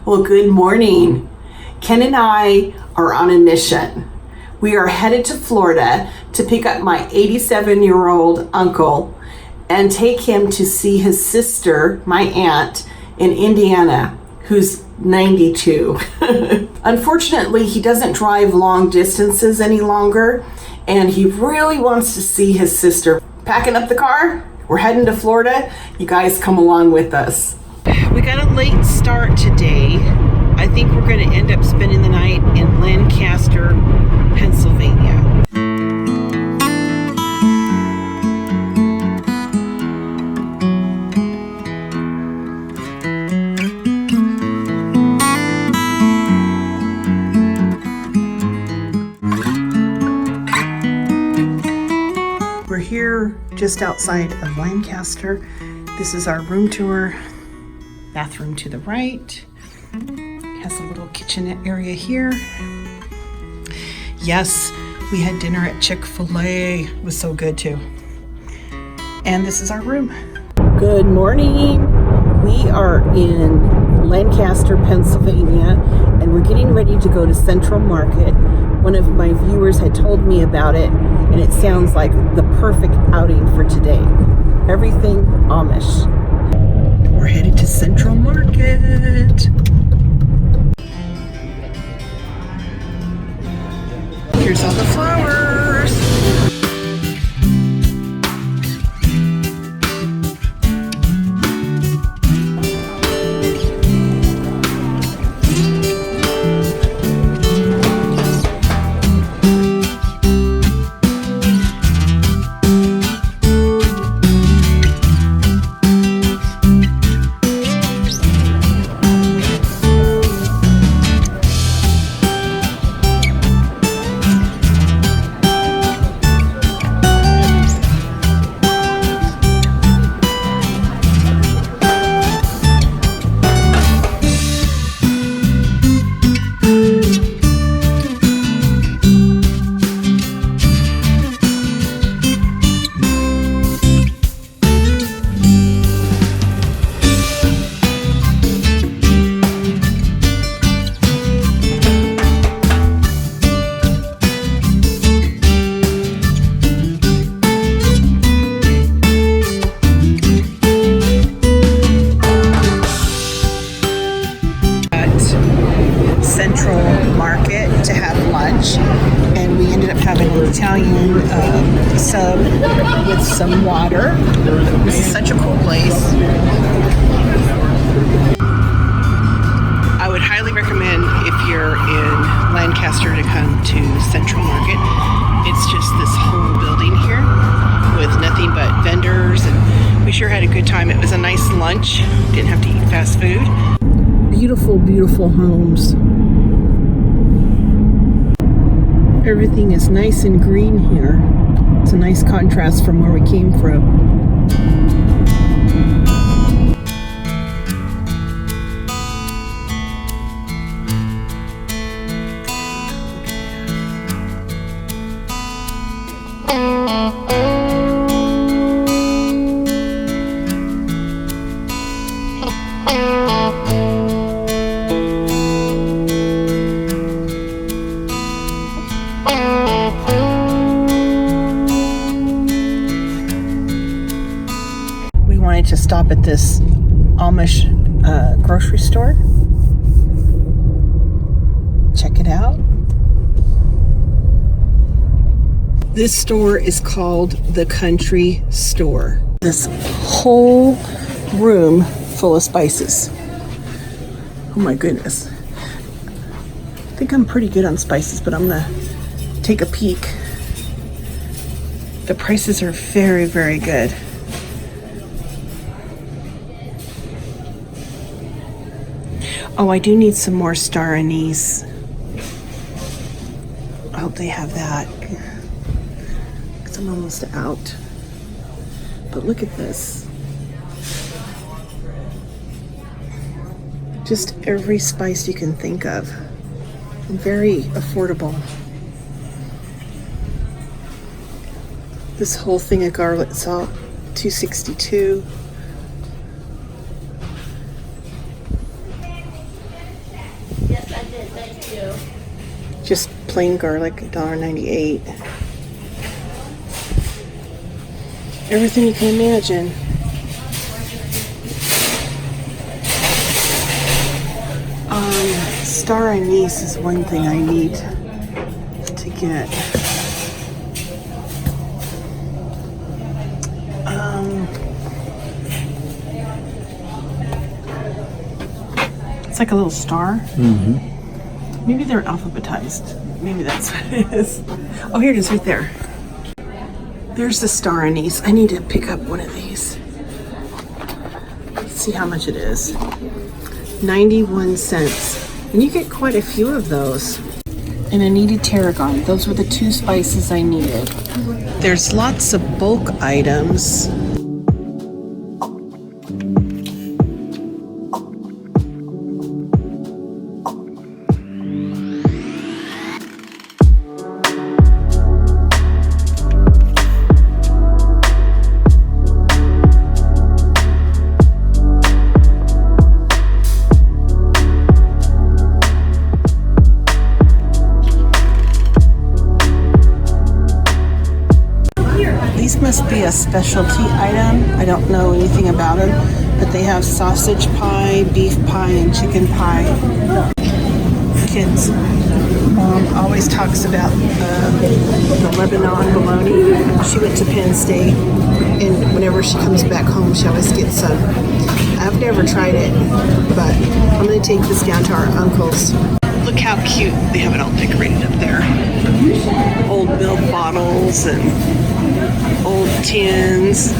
Well, good morning. Ken and I are on a mission. We are headed to Florida to pick up my 87-year-old uncle and take him to see his sister, my aunt, in Indiana, who's 92. Unfortunately, he doesn't drive long distances any longer, and he really wants to see his sister. Packing up the car, we're heading to Florida. You guys come along with us. We got a late start today. I think we're going to end up spending the night in Lancaster, Pennsylvania. We're here just outside of Lancaster. This is our room tour. Bathroom to the right. Has a little kitchenette area here. Yes, we had dinner at Chick-fil-A. It was so good too. And this is our room. Good morning. We are in Lancaster, Pennsylvania, and we're getting ready to go to Central Market. One of my viewers had told me about it, and it sounds like the perfect outing for today. Everything Amish. We're headed to Central Market. Here's all the flowers. Central Market to have lunch, and we ended up having an Italian sub with some water. This is such a cool place. I would highly recommend, if you're in Lancaster, to come to Central Market. It's just this whole building here with nothing but vendors, and we sure had a good time. It was a nice lunch. Didn't have to eat fast food. Beautiful, beautiful homes. Everything is nice and green here. It's a nice contrast from where we came from. To stop at this Amish grocery store. Check it out. This store is called the Country Store. This whole room full of spices. Oh my goodness. I think I'm pretty good on spices, but I'm gonna take a peek. The prices are very, very good. Oh, I do need some more star anise. I hope they have that, because I'm almost out. But look at this. Just every spice you can think of. Very affordable. This whole thing of garlic salt, $2.62. Just plain garlic, $1.98. Everything you can imagine. Star anise is one thing I need to get. It's like a little star. Mm-hmm. Maybe they're alphabetized. Maybe that's what it is. Oh, here it is right there. There's the star anise. I need to pick up one of these. Let's see how much it is. 91 cents. And you get quite a few of those. And I needed tarragon. Those were the 2 spices I needed. There's lots of bulk items. These must be a specialty item. I don't know anything about them, but they have sausage pie, beef pie, and chicken pie. Kids' mom always talks about the Lebanon bologna. She went to Penn State, and whenever she comes back home, she always gets some. I've never tried it, but I'm going to take this down to our uncle's. Look how cute. They have it all decorated up there. Old milk bottles and old tins.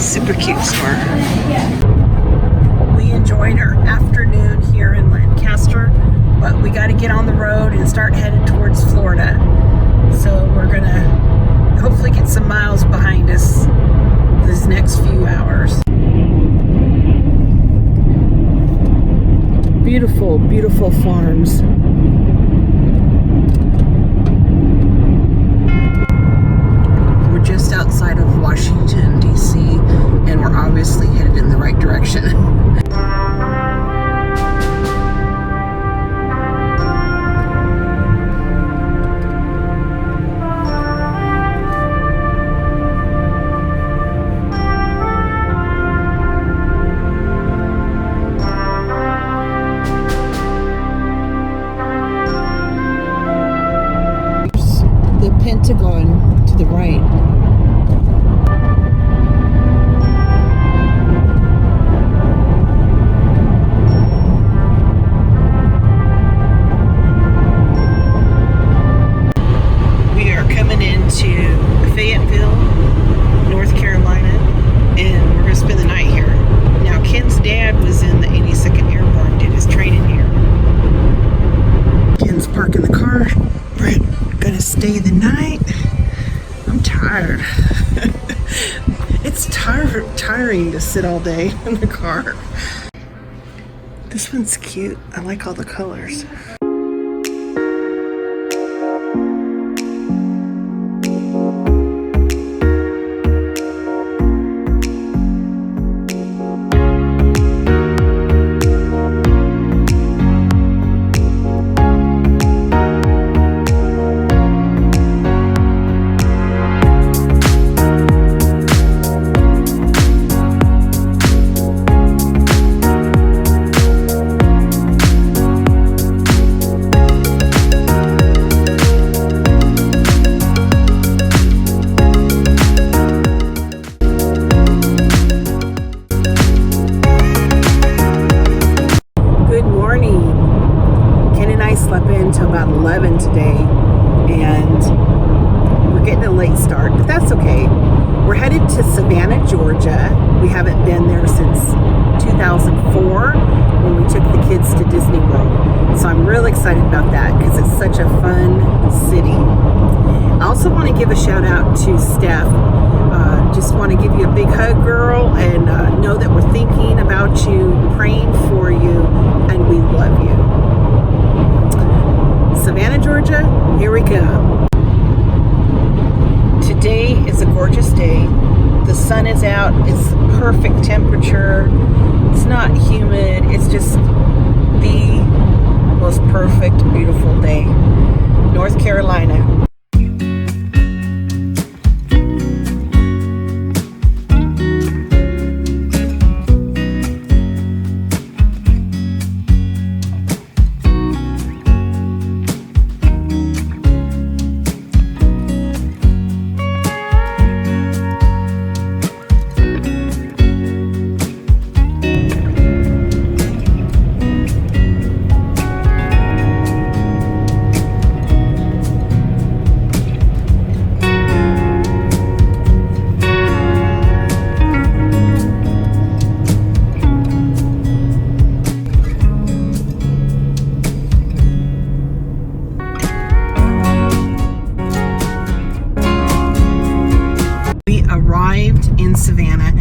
Super cute store. We enjoyed our afternoon here in Lancaster, but we got to get on the road and start headed towards Florida. So we're going to hopefully get some miles behind us this next few hours. Beautiful, beautiful farms. We're just outside of Washington, D.C., and we're obviously headed in the right direction. Pentagon to the right. We are coming into Fayetteville, North Carolina, and we're going to spend the night here. Now, Ken's dad was in the 82nd Airborne, did his training here. Ken's parking the car. We're gonna stay the night. I'm tired. It's tiring to sit all day in the car. This one's cute. I like all the colors. Until about 11 today, and we're getting a late start, but that's okay. We're headed to Savannah, Georgia. We haven't been there since 2004 when we took the kids to Disney World, so I'm really excited about that because it's such a fun city. I also want to give a shout out to Steph. Just want to give you a big hug, girl, and know that we're thinking about you, praying for you, and we love you. Savannah, Georgia, here we go. Today is a gorgeous day. The sun is out. It's perfect temperature. It's not humid. It's just the most perfect, Carolina. We arrived in Savannah.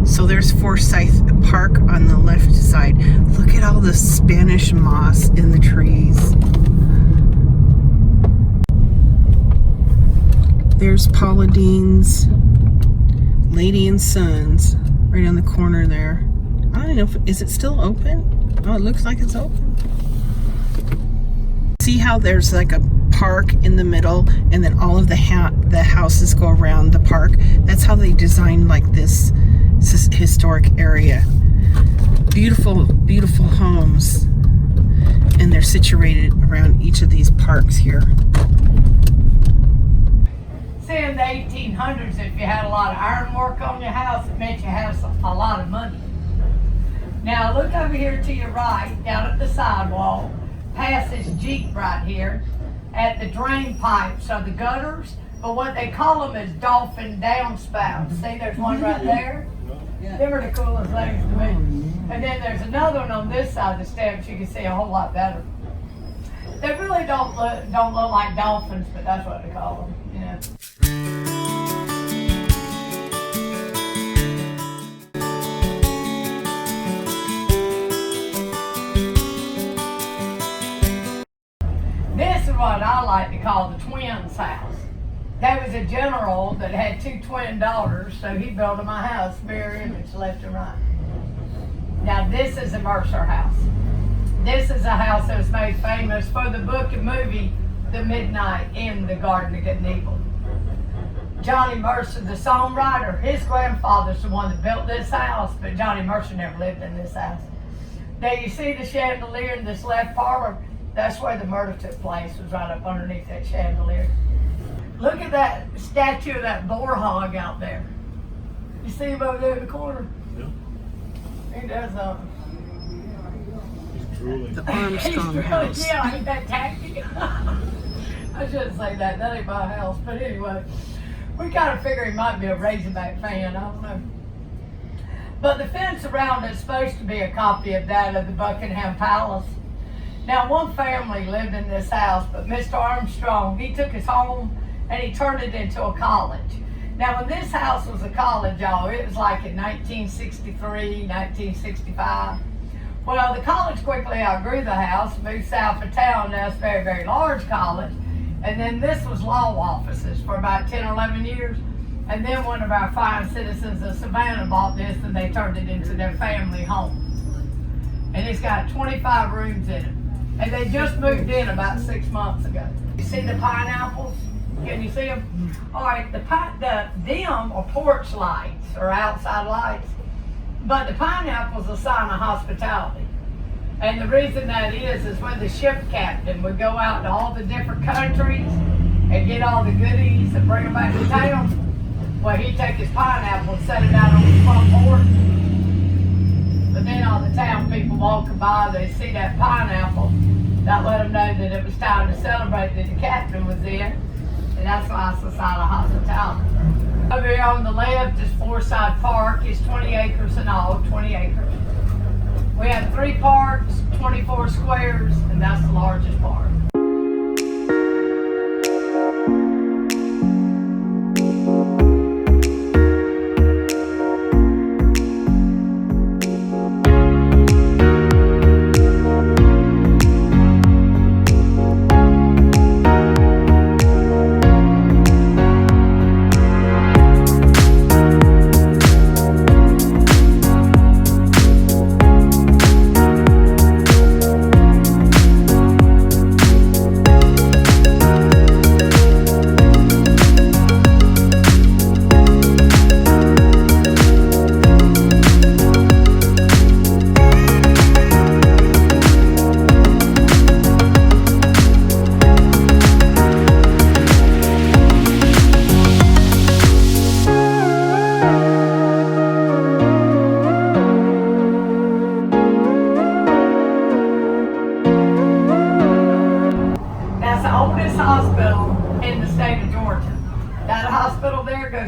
So there's Forsyth Park on the left side. Look at all the Spanish moss in the trees. There's Paula Dean's Lady and Sons right on the corner there. I don't know if, is it still open? Oh, it looks like it's open. See how there's like a park in the middle and then all of the houses go around the park? That's how they designed like this historic area. Beautiful, beautiful homes, and they're situated around each of these parks here. See, in the 1800s, if you had a lot of ironwork on your house, it meant you had a lot of money. Now look over here to your right, down at the sidewalk, past this Jeep right here, at the drain pipes or the gutters, but what they call them is dolphin downspouts. See, there's one right there. Them are the coolest things to me. And then there's another one on this side of the steps you can see a whole lot better. They really don't look like dolphins, but that's what they call them. You know. This is what I like to call the twins' house. There was a general that had 2 twin daughters, so he built them a house, mirror image, left and right. Now this is a Mercer house. This is a house that was made famous for the book and movie, The Midnight in the Garden of Good and Evil. Johnny Mercer, the songwriter, his grandfather's the one that built this house, but Johnny Mercer never lived in this house. Now you see the chandelier in this left parlor? That's where the murder took place, was right up underneath that chandelier. Look at that statue of that boar hog out there. You see him over there in the corner? Yeah. He does He's drooling. The Armstrong house. Yeah, ain't that tacky? I shouldn't say that. That ain't my house. But anyway, we kind of figure he might be a Razorback fan. I don't know. But the fence around it's supposed to be a copy of that of the Buckingham Palace. Now, one family lived in this house, but Mr. Armstrong, he took his home and he turned it into a college. Now, when this house was a college, y'all, it was like in 1963, 1965. Well, the college quickly outgrew the house, moved south of town. Now it's a very, very large college. And then this was law offices for about 10 or 11 years. And then one of our fine citizens of Savannah bought this and they turned it into their family home. And it's got 25 rooms in it. And they just moved in about 6 months ago. You see the pineapples? Can you see them? All right, them are porch lights or outside lights. But the pineapples are a sign of hospitality. And the reason that is when the ship captain would go out to all the different countries and get all the goodies and bring them back to town, well, he'd take his pineapple and set it out on his front porch. But then all the town people walking by, they see that pineapple, that let them know that it was time to celebrate that the captain was in. And that's why it's a sign of hospitality. Over here on the left is Forsyth Park. It's 20 acres in all, 20 acres. We have 3 parks, 24 squares, and that's the largest park.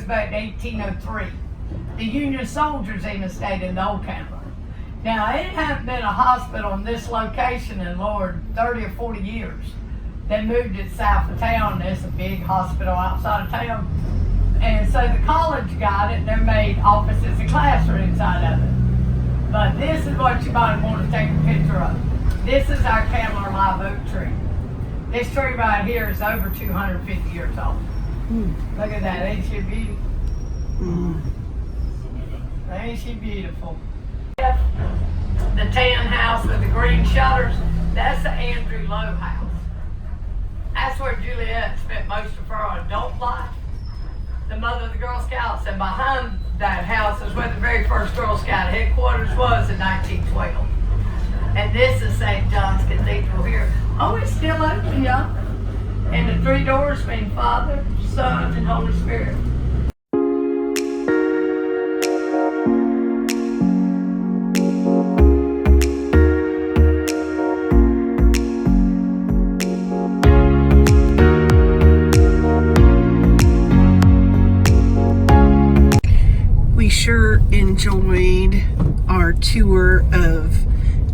about 1803. The Union soldiers even stayed in the old Candler. Now, it hadn't been a hospital in this location in, Lord, 30 or 40 years. They moved it south of town. There's a big hospital outside of town. And so the college got it, and they made offices and classrooms out of it. But this is what you might want to take a picture of. This is our Candler live oak tree. This tree right here is over 250 years old. Look at that, ain't she beautiful? Ain't she beautiful? The tan house with the green shutters, that's the Andrew Lowe house. That's where Juliet spent most of her adult life. The mother of the Girl Scouts, and behind that house is where the very first Girl Scout headquarters was in 1912. And this is St. John's Cathedral here. Oh, it's still open, y'all. And the three doors mean Father, Son, and Holy Spirit. We sure enjoyed our tour of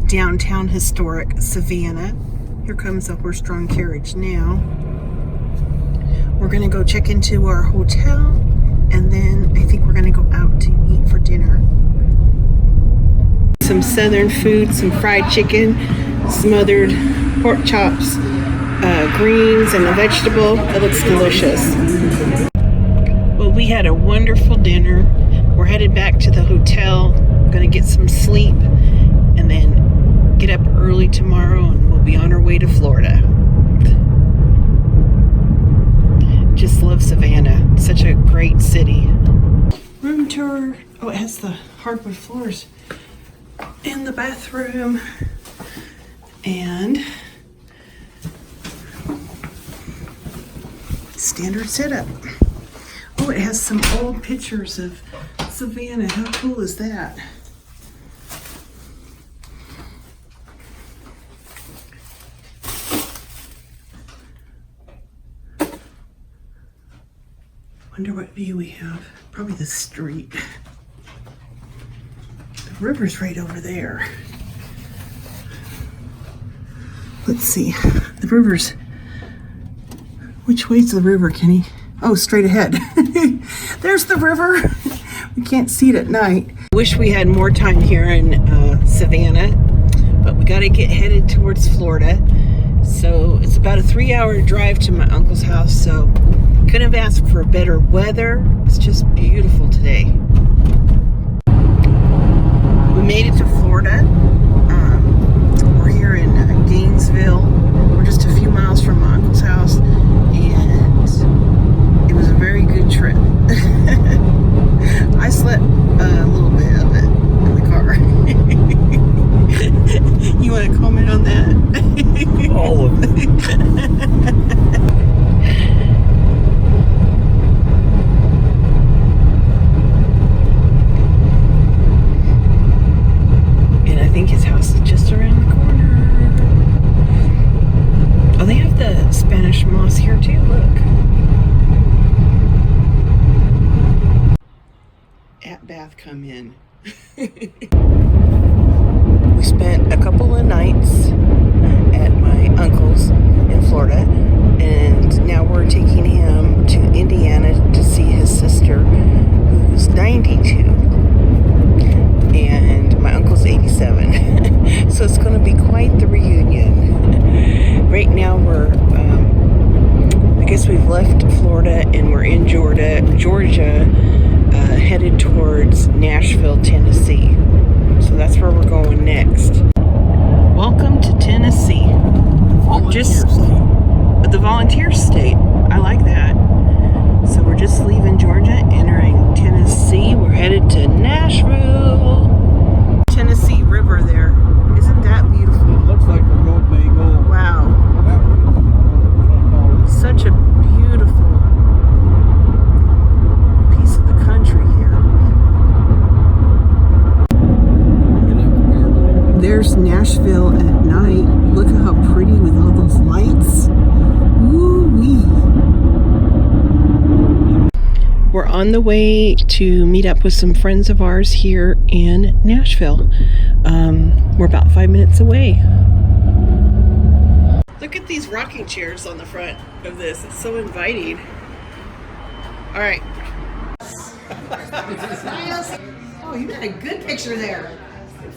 downtown historic Savannah. Here comes the horse-drawn carriage now. We're gonna go check into our hotel, and then I think we're gonna go out to eat for dinner. Some southern food, some fried chicken, smothered pork chops, greens, and a vegetable. It looks delicious. Well, we had a wonderful dinner. We're headed back to the hotel. Gonna get some sleep, and then get up early tomorrow, and we'll be on our way to Florida. Just love Savannah. Such a great city. Room tour. Oh, it has the hardwood floors in the bathroom. And standard setup. Oh, it has some old pictures of Savannah. How cool is that? Wonder what view we have. Probably the street. The river's right over there. Let's see. The river's... Which way's the river, Kenny? Oh, straight ahead. There's the river. We can't see it at night. Wish we had more time here in Savannah, but we got to get headed towards Florida. So it's about a 3-hour drive to my uncle's house, so couldn't have asked for better weather. It's just beautiful today. We made it to Florida. We're here in Gainesville. We're just a few miles from my uncle's house, and it was a very good trip. I slept a little bit of it in the car. You want to comment on that? All of it. And I think his house is just around the corner. Oh, they have the Spanish moss here too, look. At Bath come in. We spent a couple of nights at my uncle's in Florida, and now we're taking him to Indiana to see his sister, who's 92, and my uncle's 87. So it's going to be quite the reunion. Right now I guess we've left Florida and we're in Georgia, headed towards Nashville, Tennessee. So that's where we're going next. Welcome to Tennessee. The volunteer state. I like that. So we're just leaving Georgia, entering Tennessee. We're headed to Nashville. Tennessee River there. Isn't that beautiful? It looks like we're going to go. Wow. Such a beautiful piece of the country here. There's Nashville at night. Look at how pretty with all those lights. Woo-wee. We're on the way to meet up with some friends of ours here in Nashville. We're about 5 minutes away. Look at these rocking chairs on the front of this. It's so inviting. All right. Oh, you got a good picture there.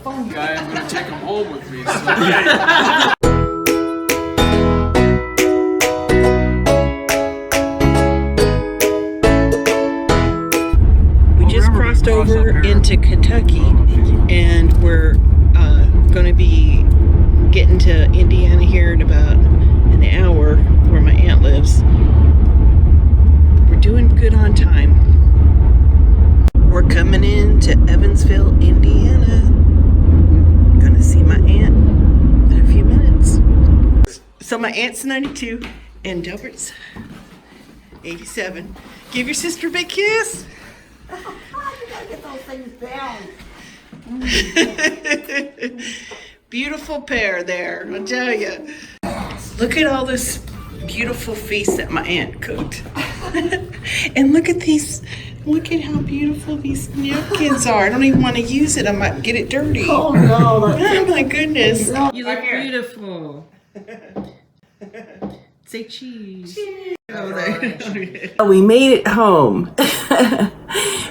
Guy, I'm gonna take him home with me. So. Crossed over into Kentucky, and we're going to be getting to Indiana here in about an hour, where my aunt lives. We're doing good on time. We're coming into Evansville, Indiana. Gonna see my aunt in a few minutes. So my aunt's 92 and Delbert's 87. Give your sister a big kiss. Get those things down. Beautiful pair there, I'll tell you. Look at all this beautiful feast that my aunt cooked. And look at these, look at how beautiful these napkins are. I don't even want to use it, I might get it dirty. Oh no. Oh my goodness. You look beautiful. Say cheese. Cheese. Oh, there. We made it home.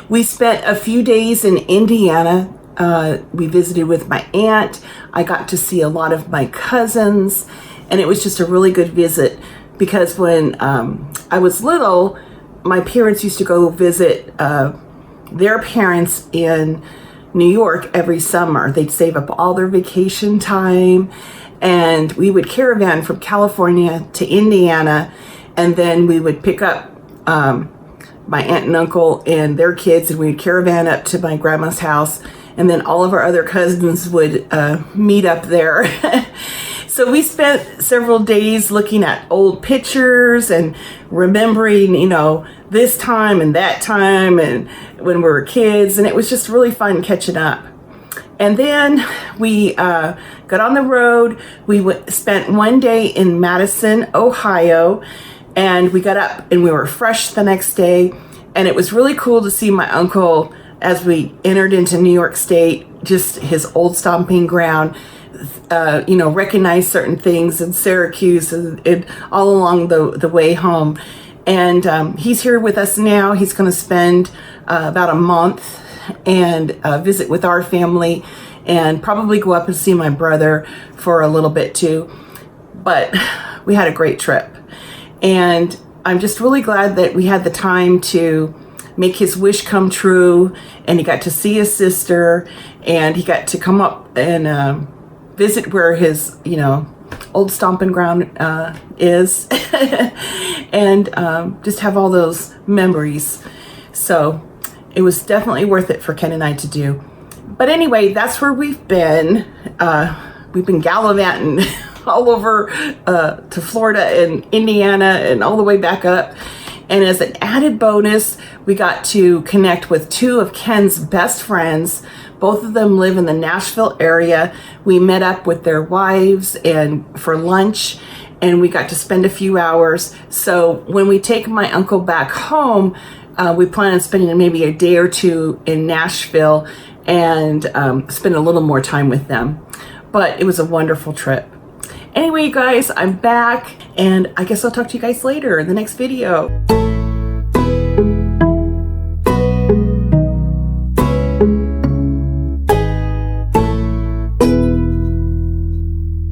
We spent a few days in Indiana. We visited with my aunt. I got to see a lot of my cousins, and it was just a really good visit because when I was little, my parents used to go visit their parents in New York every summer. They'd save up all their vacation time, and we would caravan from California to Indiana, and then we would pick up my aunt and uncle and their kids, and we'd caravan up to my grandma's house, and then all of our other cousins would meet up there. So we spent several days looking at old pictures and remembering, you know, this time and that time and when we were kids, and it was just really fun catching up. And then we got on the road. We spent one day in Madison, Ohio, and we got up and we were fresh the next day. And it was really cool to see my uncle as we entered into New York State, just his old stomping ground, you know, recognize certain things in Syracuse and all along the way home. And he's here with us now. He's going to spend about a month and visit with our family and probably go up and see my brother for a little bit too. But we had a great trip. And I'm just really glad that we had the time to make his wish come true, and he got to see his sister, and he got to come up and visit where his, you know, old stomping ground is, and just have all those memories. So it was definitely worth it for Ken and I to do. But anyway, that's where we've been. We've been gallivanting all over to Florida and Indiana and all the way back up. And as an added bonus, we got to connect with two of Ken's best friends. Both of them live in the Nashville area. We met up with their wives and for lunch, and we got to spend a few hours. So when we take my uncle back home, we plan on spending maybe a day or two in Nashville and spend a little more time with them. But it was a wonderful trip. Anyway, you guys, I'm back, and I guess I'll talk to you guys later in the next video.